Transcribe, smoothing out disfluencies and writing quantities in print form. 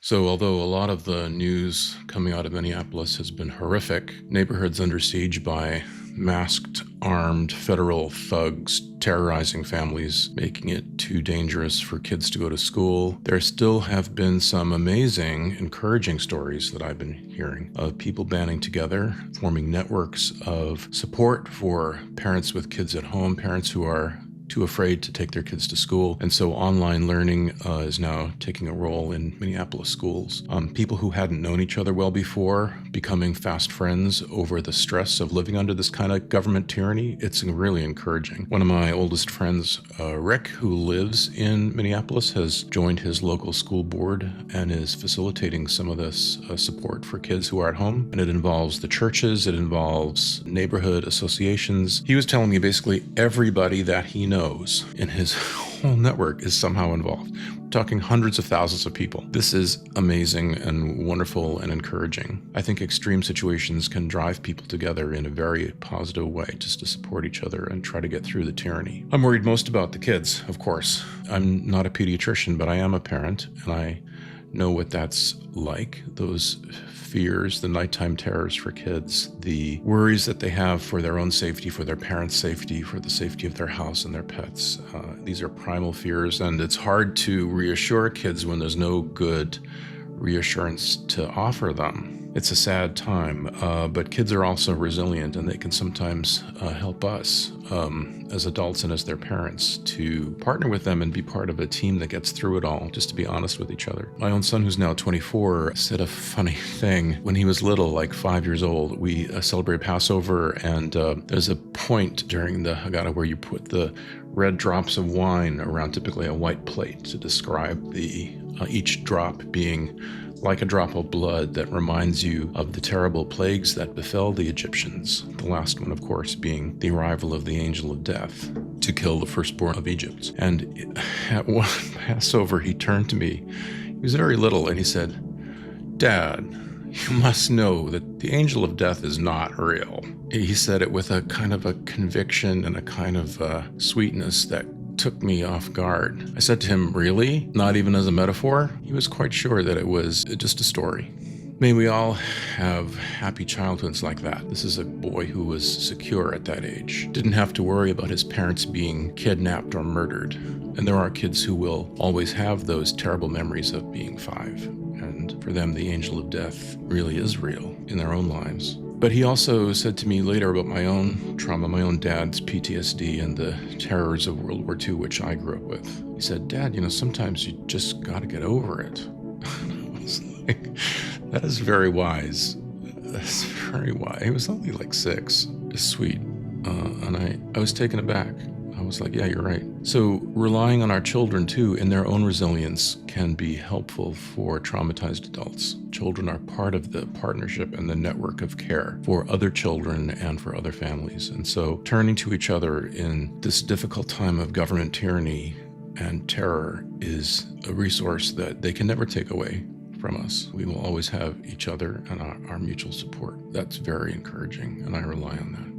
So, although a lot of the news coming out of Minneapolis has been horrific, neighborhoods under siege by masked, armed federal thugs terrorizing families, making it too dangerous for kids to go to school, there still have been some amazing, encouraging stories that I've been hearing of people banding together, forming networks of support for parents with kids at home, parents who are too afraid to take their kids to school. And so online learning is now taking a role in Minneapolis schools. People who hadn't known each other well before becoming fast friends over the stress of living under this kind of government tyranny. It's really encouraging. One of my oldest friends, Rick, who lives in Minneapolis, has joined his local school board and is facilitating some of this support for kids who are at home. And it involves the churches, it involves neighborhood associations. He was telling me basically everybody that he knows in his whole network is somehow involved. We're talking hundreds of thousands of people. This is amazing and wonderful and encouraging. I think extreme situations can drive people together in a very positive way, just to support each other and try to get through the tyranny. I'm worried most about the kids, of course. I'm not a pediatrician, but I am a parent, and I know what that's like. Those fears, the nighttime terrors for kids, the worries that they have for their own safety, for their parents' safety, for the safety of their house and their pets. These are primal fears, and it's hard to reassure kids when there's no good reassurance to offer them. It's a sad time, but kids are also resilient, and they can sometimes help us as adults and as their parents to partner with them and be part of a team that gets through it all, just to be honest with each other. My own son, who's now 24, said a funny thing. When he was little, like 5 years old, we celebrate Passover, and there's a point during the Haggadah where you put the red drops of wine around typically a white plate to describe each drop being like a drop of blood that reminds you of the terrible plagues that befell the Egyptians. The last one, of course, being the arrival of the angel of death to kill the firstborn of Egypt. And at one Passover, he turned to me. He was very little, and he said, "Dad, you must know that the angel of death is not real." He said it with a kind of a conviction and a kind of sweetness that took me off guard. I said to him, "Really? Not even as a metaphor?" He was quite sure that it was just a story. May we all have happy childhoods like that. This is a boy who was secure at that age. Didn't have to worry about his parents being kidnapped or murdered. And there are kids who will always have those terrible memories of being 5. And for them, the angel of death really is real in their own lives. But he also said to me later about my own trauma, my own dad's PTSD and the terrors of World War II, which I grew up with. He said, "Dad, sometimes you just got to get over it." I was like, that is very wise. That's very wise. He was only like 6. It's sweet. And I was taken aback. I was like, yeah, you're right. So relying on our children, too, in their own resilience can be helpful for traumatized adults. Children are part of the partnership and the network of care for other children and for other families. And so turning to each other in this difficult time of government tyranny and terror is a resource that they can never take away from us. We will always have each other and our mutual support. That's very encouraging, and I rely on that.